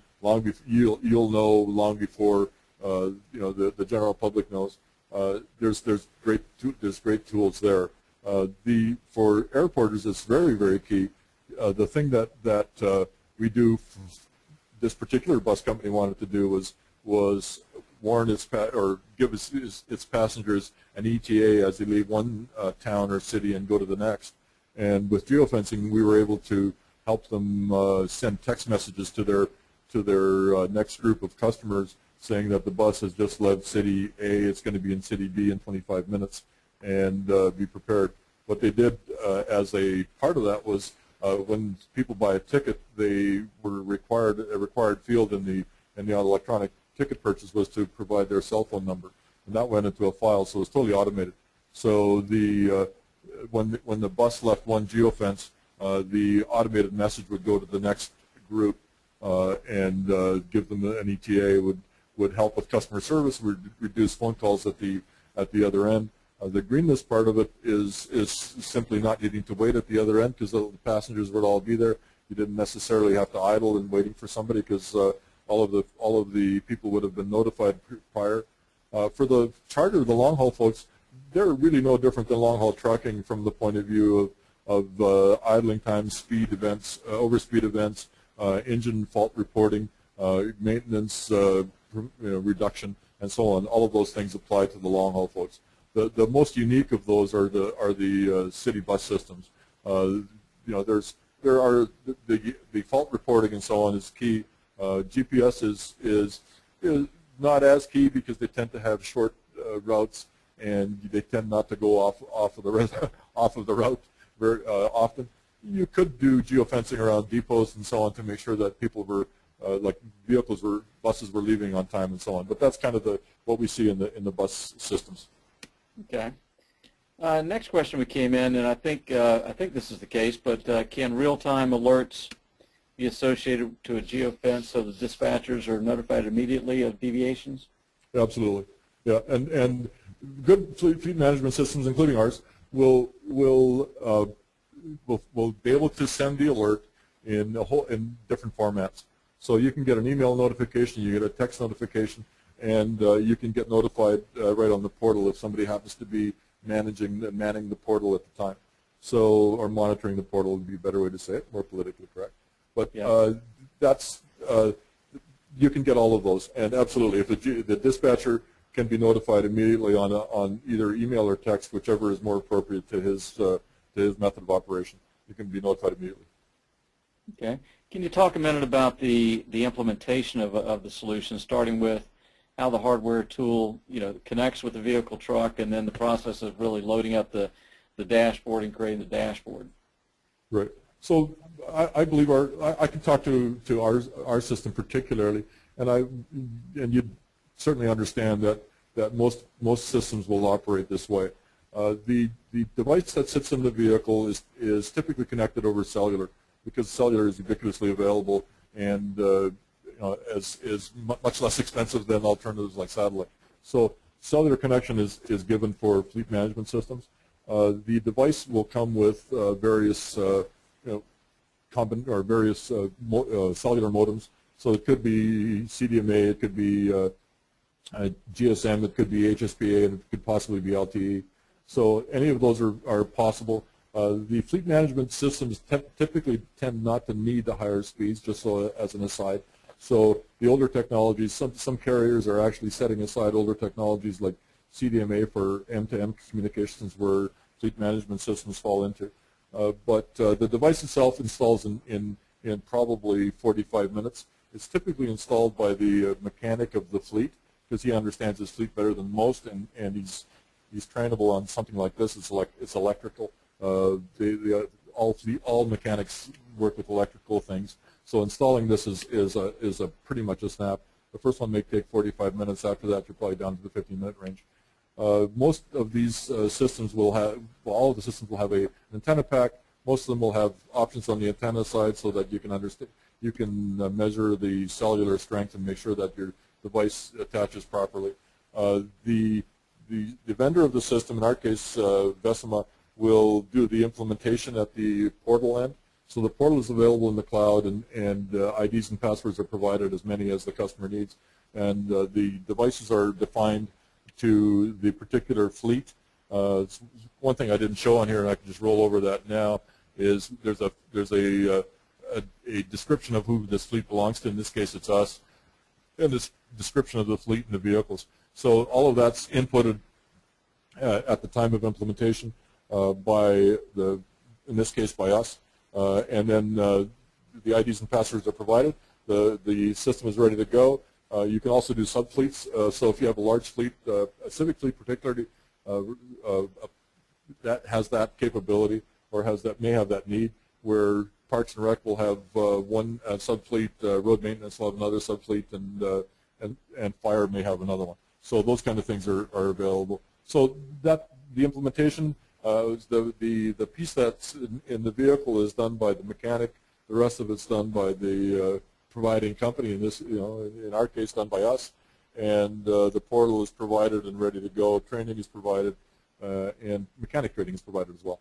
Speaker 2: you'll know long before the general public knows. There's great tools there. For airporters, it's very, very key. The thing that we do, this particular bus company wanted to do was warn give its passengers an ETA as they leave one town or city and go to the next. And with geofencing, we were able to help them send text messages to their next group of customers saying that the bus has just left city A, it's going to be in city B in 25 minutes, and be prepared. What they did as a part of that was when people buy a ticket, they were a required field in the electronic ticket purchase was to provide their cell phone number, and that went into a file, so it was totally automated. So when the bus left one geofence, the automated message would go to the next group and give them an ETA. Would help with customer service, would reduce phone calls at the other end. The greenness part of it is simply not needing to wait at the other end because the passengers would all be there. You didn't necessarily have to idle and waiting for somebody because all of the people would have been notified prior. For the charter, the long haul folks, they're really no different than long haul trucking from the point of view of idling times, speed events, overspeed events, engine fault reporting, maintenance reduction, and so on. All of those things apply to the long haul folks. The most unique of those are the city bus systems. The fault reporting and so on is key. GPS is not as key because they tend to have short routes and they tend not to go off of the route very often. You could do geofencing around depots and so on to make sure that people were buses were leaving on time and so on. But that's kind of what we see in the bus systems.
Speaker 1: Okay. Next question we came in, and I think this is the case, but can real-time alerts be associated to a geofence so the dispatchers are notified immediately of deviations?
Speaker 2: Yeah, absolutely. Yeah, and good fleet management systems, including ours, will be able to send the alert in different formats. So you can get an email notification, you get a text notification, and you can get notified right on the portal if somebody happens to be manning the portal at the time. So, or monitoring the portal would be a better way to say it, more politically correct. But
Speaker 1: yeah.
Speaker 2: You can get all of those, and absolutely, if the dispatcher can be notified immediately on either email or text, whichever is more appropriate to his method of operation, you can be notified immediately.
Speaker 1: Okay. Can you talk a minute about the implementation of the solution, starting with how the hardware tool connects with the vehicle truck, and then the process of really loading up the dashboard and creating the dashboard? Right.
Speaker 2: So I believe I can talk to our system particularly, and you certainly understand that most systems will operate this way. The device that sits in the vehicle is typically connected over cellular, because cellular is ubiquitously available and is much less expensive than alternatives like satellite. So cellular connection is given for fleet management systems. The device will come with various cellular modems. So it could be CDMA, it could be GSM, it could be HSPA, and it could possibly be LTE. So any of those are possible. The fleet management systems typically tend not to need the higher speeds, just so as an aside. So the older technologies, some carriers are actually setting aside older technologies like CDMA for M2M communications, where fleet management systems fall into. But the device itself installs in probably 45 minutes. It's typically installed by the mechanic of the fleet, because he understands his fleet better than most, and he's trainable on something like this. It's electrical. All mechanics work with electrical things. So installing this is a pretty much a snap. The first one may take 45 minutes. After that, you're probably down to the 15-minute range. Most of these systems will have, well, all of the systems will have an antenna pack. Most of them will have options on the antenna side so that you can understand, you can measure the cellular strength and make sure that your device attaches properly. The vendor of the system, in our case, Vecima, will do the implementation at the portal end. So the portal is available in the cloud, and IDs and passwords are provided, as many as the customer needs. And the devices are defined to the particular fleet. One thing I didn't show on here, and I can just roll over that now, is there's a description of who this fleet belongs to. In this case, it's us, and this description of the fleet and the vehicles. So all of that's inputted at the time of implementation in this case, by us. And then the IDs and passwords are provided. The system is ready to go. You can also do subfleets. So if you have a large fleet, a civic fleet particularly, that has that capability, or may have that need, where Parks and Rec will have one subfleet, road maintenance will have another subfleet, and fire may have another one. So those kind of things are available. So that the implementation, the piece that's in the vehicle is done by the mechanic. The rest of it's done by the providing company. In this, in our case, done by us. And the portal is provided and ready to go. Training is provided, and mechanic training is provided as well.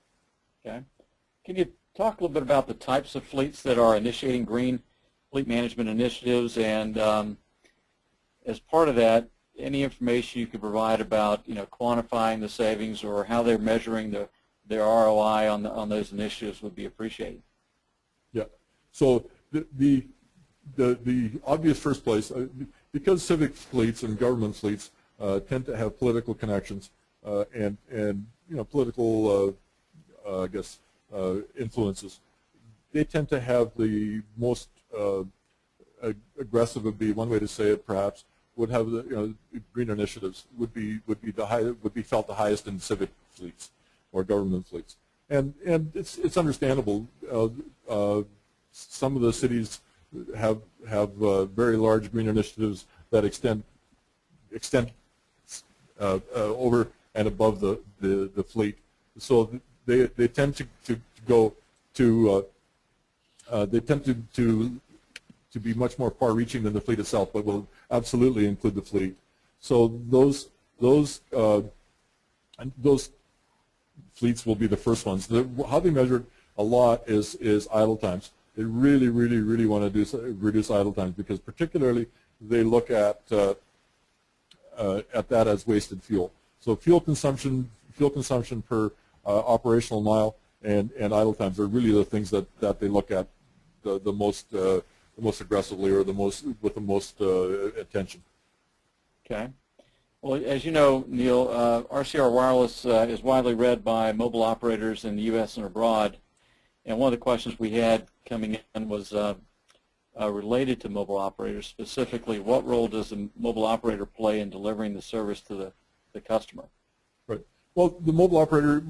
Speaker 1: Okay. Can you talk a little bit about the types of fleets that are initiating green fleet management initiatives, and as part of that, any information you could provide about quantifying the savings or how they're measuring their ROI on those initiatives would be appreciated.
Speaker 2: Yeah. So the obvious first place, because civic fleets and government fleets tend to have political connections and political I guess influences, they tend to have the most aggressive, would be one way to say it, perhaps, would have the green initiatives would be felt the highest in civic fleets or government fleets, and it's understandable. Some of the cities have very large green initiatives that extend over and above the fleet, so they tend to go to they tend to be much more far-reaching than the fleet itself, but will absolutely include the fleet. So those fleets will be the first ones. How they measure a lot is idle times. They really want to reduce idle times, because particularly they look at that as wasted fuel. So fuel consumption per operational mile and idle times are really the things that they look at the most aggressively, or with the most attention.
Speaker 1: Okay. Well, as you know, Neil, RCR Wireless is widely read by mobile operators in the U.S. and abroad. And one of the questions we had coming in was related to mobile operators. Specifically, what role does a mobile operator play in delivering the service to the customer?
Speaker 2: Right. Well, the mobile operator,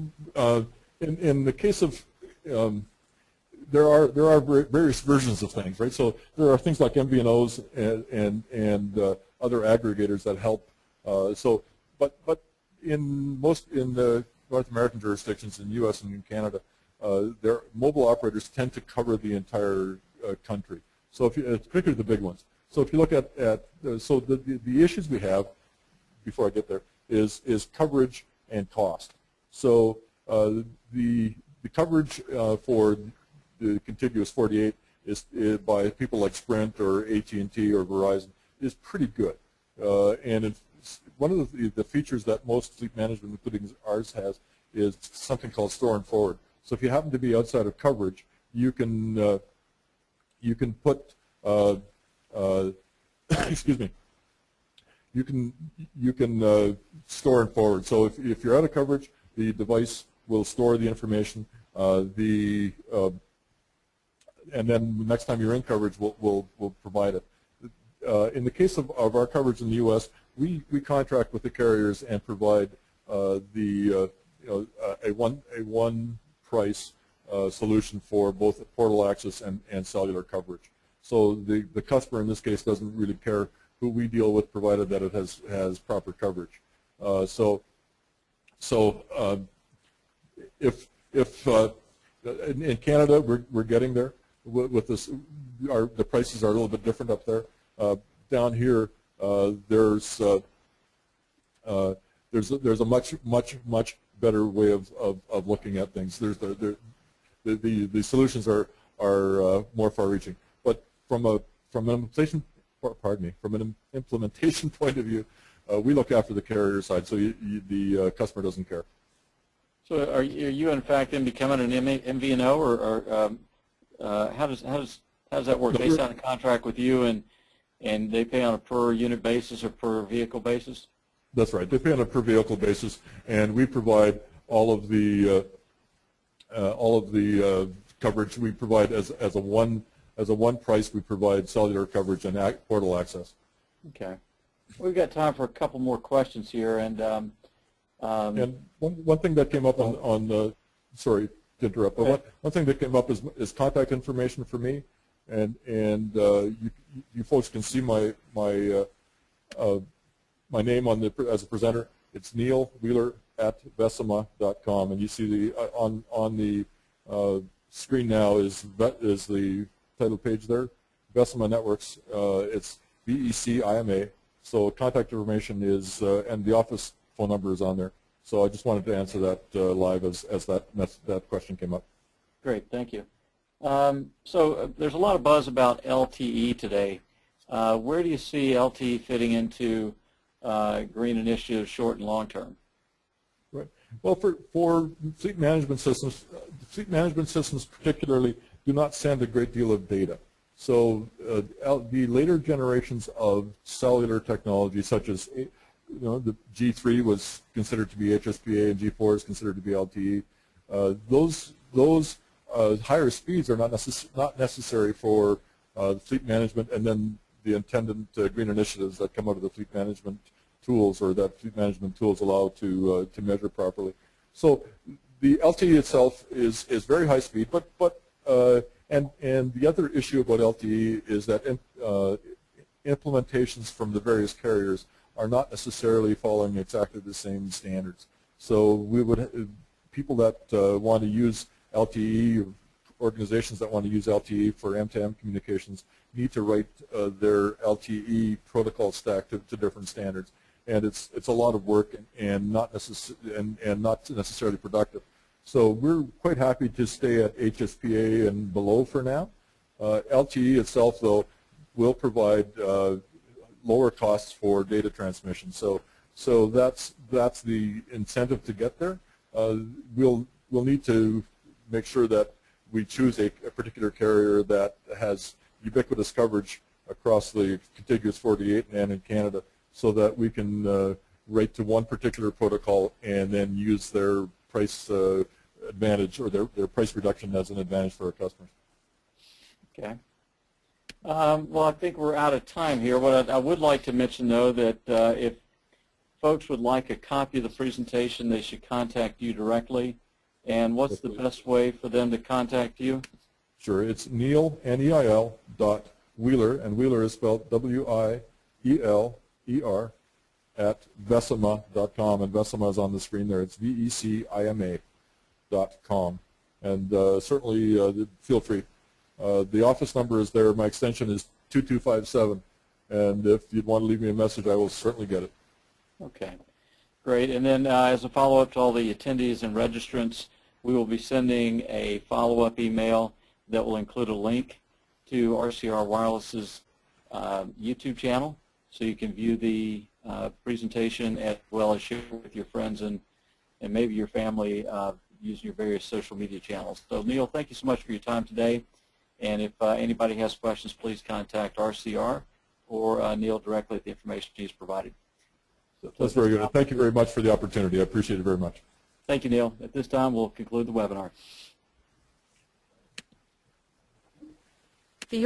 Speaker 2: in the case of there are various versions of things, right? So there are things like MVNOs and other aggregators that help. But in the North American jurisdictions, in U.S. and in Canada, their mobile operators tend to cover the entire country. So particularly the big ones. So if you look at so the issues we have, before I get there, is coverage and cost. So the coverage for the contiguous 48 is by people like Sprint or AT&T or Verizon is pretty good, and one of the features that most fleet management, including ours, has is something called store and forward. So if you happen to be outside of coverage, you can put excuse me. You can store and forward. So if you're out of coverage, the device will store the information. And then next time you're in coverage, we'll provide it. In the case of our coverage in the U.S., we contract with the carriers and provide a one price solution for both portal access and cellular coverage. So the customer in this case doesn't really care who we deal with, provided that it has proper coverage. If in Canada we're getting there with this, the prices are a little bit different up there. Down here, there's a much better way of looking at things. The solutions are more far-reaching. But from an implementation point of view, we look after the carrier side, so the customer doesn't care.
Speaker 1: So are you in fact then becoming an MVNO, or how does that work? They sign a contract with you, and they pay on a per unit basis or per vehicle basis?
Speaker 2: That's right. They pay on a per vehicle basis, and we provide all of the coverage. We provide as a one price. We provide cellular coverage and portal access.
Speaker 1: Okay. We've got time for a couple more questions here, and
Speaker 2: one thing that came up on the, sorry to interrupt, but one thing that came up is contact information for me, and you folks can see my name as a presenter. It's Neil Weiler at Vecima.com, and you see on the screen now is the title page there, Vecima Networks. It's VECIMA. So contact information is, and the office phone number is on there. So I just wanted to answer that live as that question came up.
Speaker 1: Great, thank you. So there's a lot of buzz about LTE today. Where do you see LTE fitting into green initiatives short and long term?
Speaker 2: Right. Well, for fleet management systems particularly do not send a great deal of data. So the later generations of cellular technology, such as the G3 was considered to be HSPA and G4 is considered to be LTE. Those higher speeds are not necessary for fleet management, and then the attendant green initiatives that come out of the fleet management tools, or that fleet management tools allow to measure properly. So the LTE itself is very high speed, and the other issue about LTE is that implementations from the various carriers are not necessarily following exactly the same standards. So people that want to use LTE, organizations that want to use LTE for M2M communications, need to write their LTE protocol stack to different standards, and it's a lot of work and not necessarily productive. So we're quite happy to stay at HSPA and below for now. LTE itself, though, will provide lower costs for data transmission. So that's the incentive to get there. We'll need to make sure that we choose a particular carrier that has ubiquitous coverage across the contiguous 48 and in Canada, so that we can write to one particular protocol and then use their price advantage, or their price reduction as an advantage for our customers.
Speaker 1: Okay. Well, I think we're out of time here. What I would like to mention, though, that if folks would like a copy of the presentation, they should contact you directly. And what's the best way for them to contact you?
Speaker 2: Sure. It's Neil, N-E-I-L, Weiler, and Weiler is spelled W-I-E-L-E-R, at Vecima.com, and Vecima is on the screen there. It's VECIMA.com, and certainly feel free. The office number is there. My extension is 2257, and if you'd want to leave me a message, I will certainly get it.
Speaker 1: Okay, great. And then as a follow-up to all the attendees and registrants, we will be sending a follow-up email that will include a link to RCR Wireless's YouTube channel, so you can view the presentation, as well as share with your friends and maybe your family using your various social media channels. So Neil, thank you so much for your time today. And if anybody has questions, please contact RCR or Neil directly at the information he's provided. So
Speaker 2: that's very good. Thank you very much for the opportunity. I appreciate it very much.
Speaker 1: Thank you, Neil. At this time, we'll conclude the webinar.
Speaker 3: The